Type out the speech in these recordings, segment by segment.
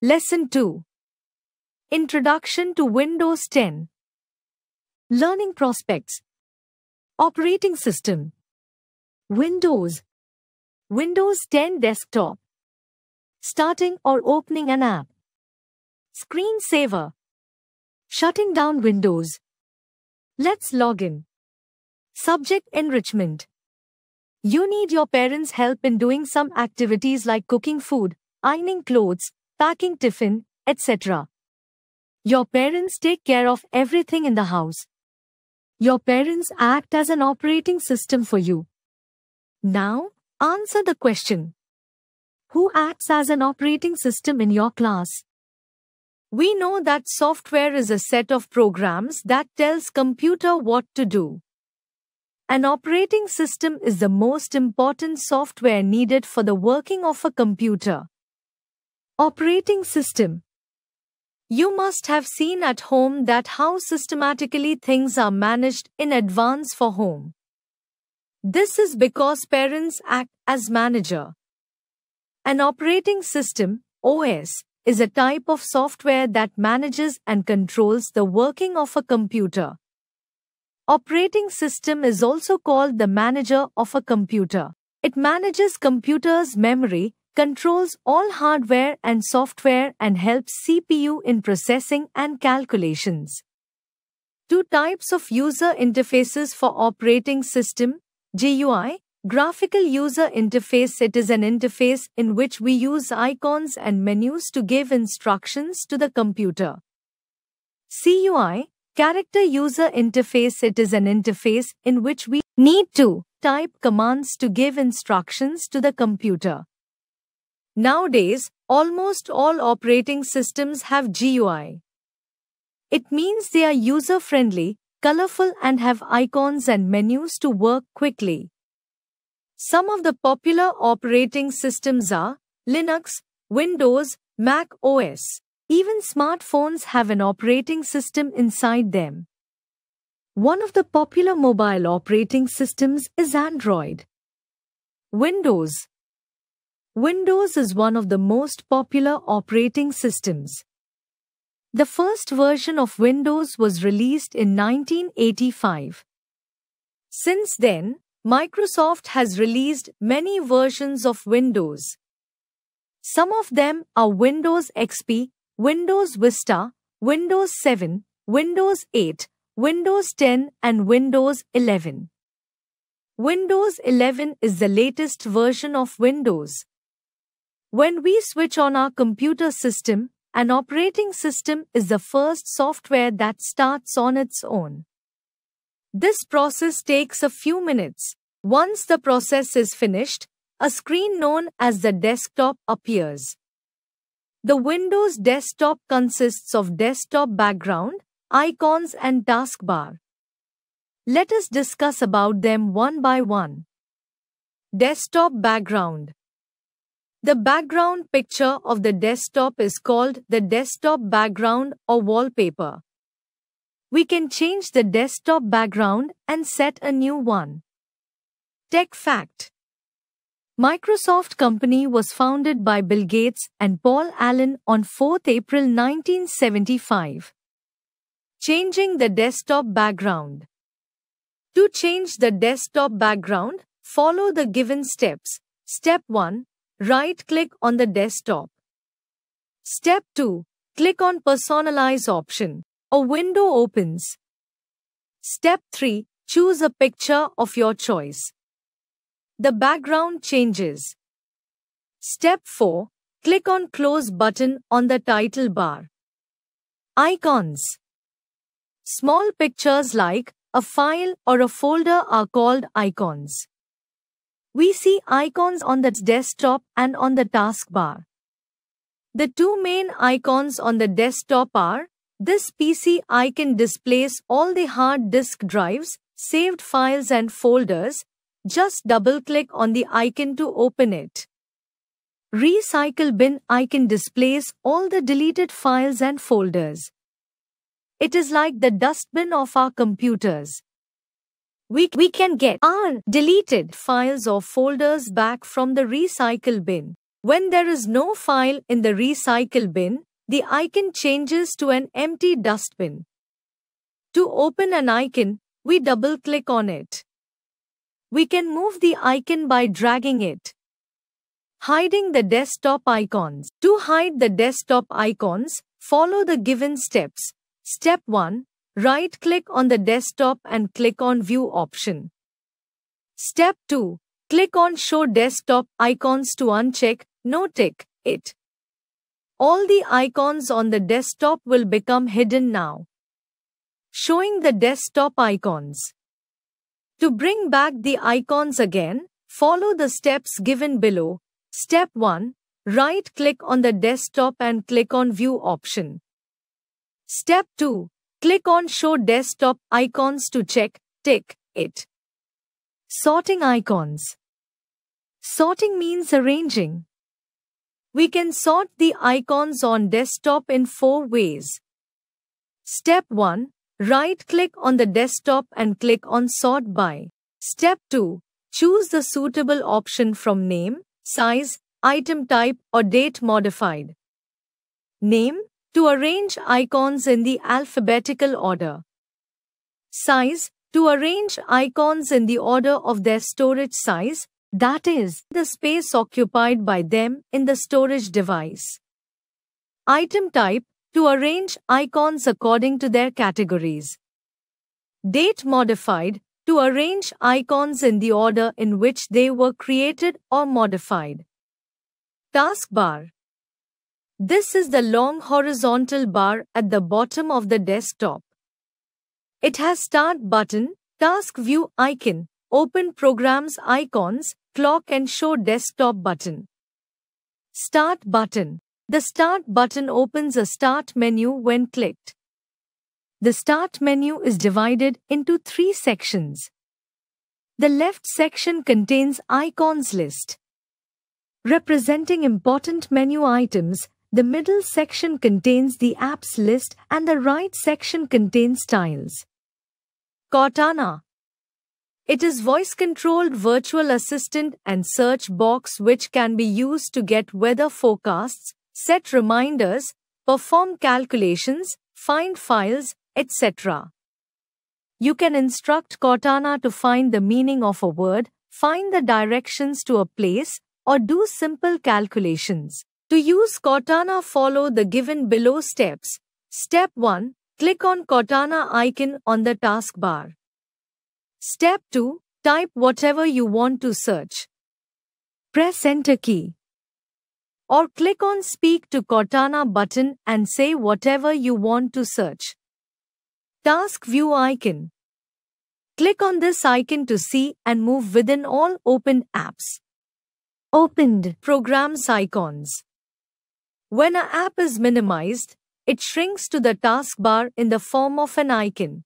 Lesson 2. Introduction to Windows 10. Learning prospects. Operating system. Windows. Windows 10 desktop. Starting or opening an app. Screensaver. Shutting down Windows. Let's log in. Subject enrichment. You need your parents' help in doing some activities like cooking food, ironing clothes, packing tiffin, etc. Your parents take care of everything in the house. Your parents act as an operating system for you. Now, answer the question. Who acts as an operating system in your class? We know that software is a set of programs that tells computer what to do. An operating system is the most important software needed for the working of a computer. Operating system. You must have seen at home that how systematically things are managed in advance for home. This is because parents act as manager. An operating system, OS, is a type of software that manages and controls the working of a computer. Operating system is also called the manager of a computer. It manages computer's memory, controls all hardware and software and helps CPU in processing and calculations. Two types of user interfaces for operating system, GUI, graphical user interface. It is an interface in which we use icons and menus to give instructions to the computer. CUI, character user interface. It is an interface in which we need to type commands to give instructions to the computer. Nowadays, almost all operating systems have GUI. It means they are user-friendly, colorful and have icons and menus to work quickly. Some of the popular operating systems are Linux, Windows, Mac OS. Even smartphones have an operating system inside them. One of the popular mobile operating systems is Android. Windows. Windows is one of the most popular operating systems. The first version of Windows was released in 1985. Since then, Microsoft has released many versions of Windows. Some of them are Windows XP, Windows Vista, Windows 7, Windows 8, Windows 10 and Windows 11. Windows 11 is the latest version of Windows. When we switch on our computer system, an operating system is the first software that starts on its own. This process takes a few minutes. Once the process is finished, a screen known as the desktop appears. The Windows desktop consists of desktop background, icons and taskbar. Let us discuss about them one by one. Desktop background. The background picture of the desktop is called the desktop background or wallpaper. We can change the desktop background and set a new one. Tech fact. Microsoft Company was founded by Bill Gates and Paul Allen on 4th April 1975. Changing the desktop background. To change the desktop background, follow the given steps. Step 1. Right-click on the desktop. Step 2. Click on Personalize option. A window opens. Step 3. Choose a picture of your choice. The background changes. Step 4. Click on Close button on the title bar. Icons. Small pictures like a file or a folder are called icons. We see icons on the desktop and on the taskbar. The two main icons on the desktop are, this PC icon displays all the hard disk drives, saved files and folders. Just double-click on the icon to open it. Recycle bin icon displays all the deleted files and folders. It is like the dustbin of our computers. We can get our deleted files or folders back from the recycle bin. When there is no file in the recycle bin, the icon changes to an empty dustbin. To open an icon, we double-click on it. We can move the icon by dragging it. Hiding the desktop icons. To hide the desktop icons, follow the given steps. Step 1. Right-click on the desktop and click on View option. Step 2. Click on Show Desktop Icons to uncheck No Tick it. All the icons on the desktop will become hidden now. Showing the desktop icons. To bring back the icons again, follow the steps given below. Step 1. Right-click on the desktop and click on View option. Step 2. Click on Show Desktop Icons to tick it. Sorting icons. Sorting means arranging. We can sort the icons on desktop in 4 ways. Step 1. Right-click on the desktop and click on Sort By. Step 2. Choose the suitable option from Name, Size, Item Type or Date Modified. Name, to arrange icons in the alphabetical order. Size, to arrange icons in the order of their storage size, that is, the space occupied by them in the storage device. Item Type, to arrange icons according to their categories. Date Modified, to arrange icons in the order in which they were created or modified. Taskbar. This is the long horizontal bar at the bottom of the desktop. It has Start button, Task View icon, Open Programs icons, Clock and Show Desktop button. Start button. The Start button opens a Start menu when clicked. The Start menu is divided into 3 sections. The left section contains Icons list, representing important menu items. The middle section contains the apps list and the right section contains tiles. Cortana. It is voice-controlled virtual assistant and search box which can be used to get weather forecasts, set reminders, perform calculations, find files, etc. You can instruct Cortana to find the meaning of a word, find the directions to a place, or do simple calculations. To use Cortana, follow the given below steps. Step 1. Click on Cortana icon on the taskbar. Step 2. Type whatever you want to search. Press Enter key. Or click on Speak to Cortana button and say whatever you want to search. Task View icon. Click on this icon to see and move within all opened apps. Opened Programs icons. When an app is minimized, it shrinks to the taskbar in the form of an icon.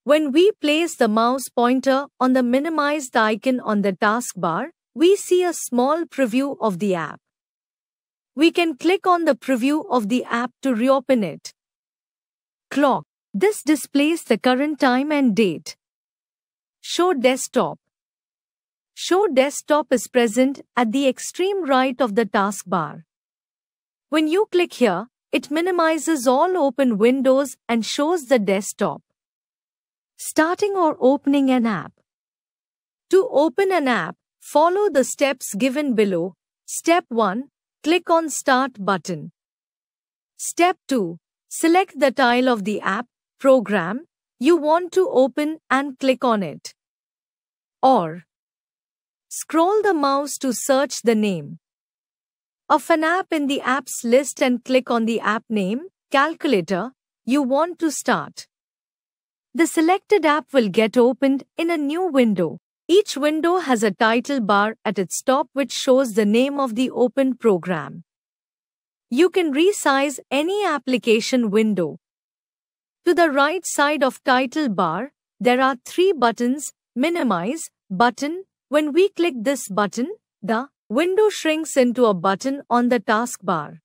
When we place the mouse pointer on the minimized icon on the taskbar, we see a small preview of the app. We can click on the preview of the app to reopen it. Clock. This displays the current time and date. Show Desktop. Show Desktop is present at the extreme right of the taskbar. When you click here, it minimizes all open windows and shows the desktop. Starting or opening an app. To open an app, follow the steps given below. Step 1. Click on Start button. Step 2. Select the tile of the app, program, you want to open and click on it. Or scroll the mouse to search the name of an app in the apps list and click on the app name, calculator, you want to start. The selected app will get opened in a new window. Each window has a title bar at its top which shows the name of the opened program. You can resize any application window. To the right side of title bar, there are 3 buttons, Minimize button. When we click this button, the window shrinks into a button on the taskbar.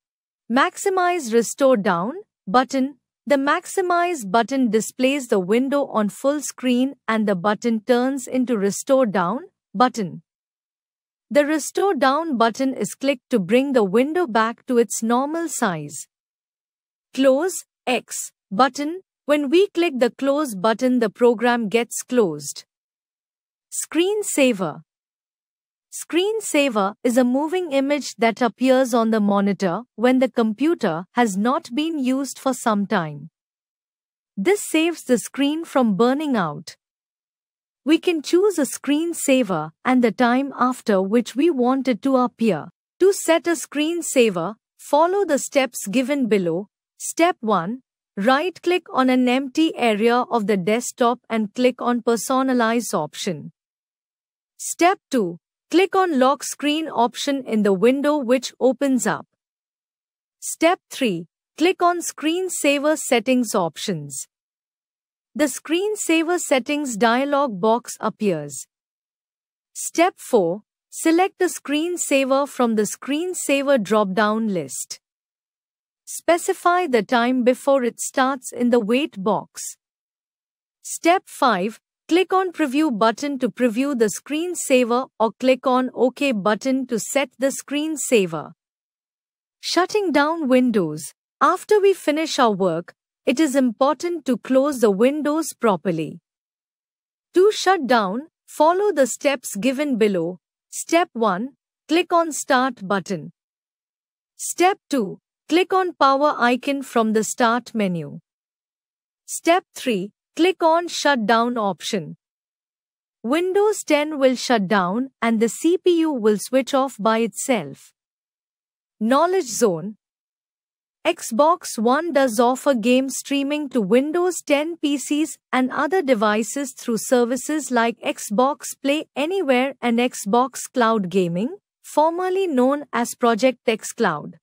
Maximize Restore Down button. The Maximize button displays the window on full screen and the button turns into Restore Down button. The Restore Down button is clicked to bring the window back to its normal size. Close X button. When we click the Close button, the program gets closed. Screensaver. Screensaver is a moving image that appears on the monitor when the computer has not been used for some time. This saves the screen from burning out. We can choose a screensaver and the time after which we want it to appear. To set a screensaver, follow the steps given below. Step 1. Right-click on an empty area of the desktop and click on Personalize option. Step 2. Click on Lock Screen option in the window which opens up. Step 3. Click on Screensaver Settings options. The Screensaver Settings dialog box appears. Step 4. Select the screensaver from the Screensaver drop-down list. Specify the time before it starts in the Wait box. Step 5. Click on Preview button to preview the screensaver or click on OK button to set the screensaver. Shutting down Windows. After we finish our work, it is important to close the windows properly. To shut down, follow the steps given below. Step 1. Click on Start button. Step 2. Click on Power icon from the Start menu. Step 3. Click on Shut Down option. Windows 10 will shut down and the CPU will switch off by itself. Knowledge Zone. Xbox One does offer game streaming to Windows 10 PCs and other devices through services like Xbox Play Anywhere and Xbox Cloud Gaming, formerly known as Project xCloud.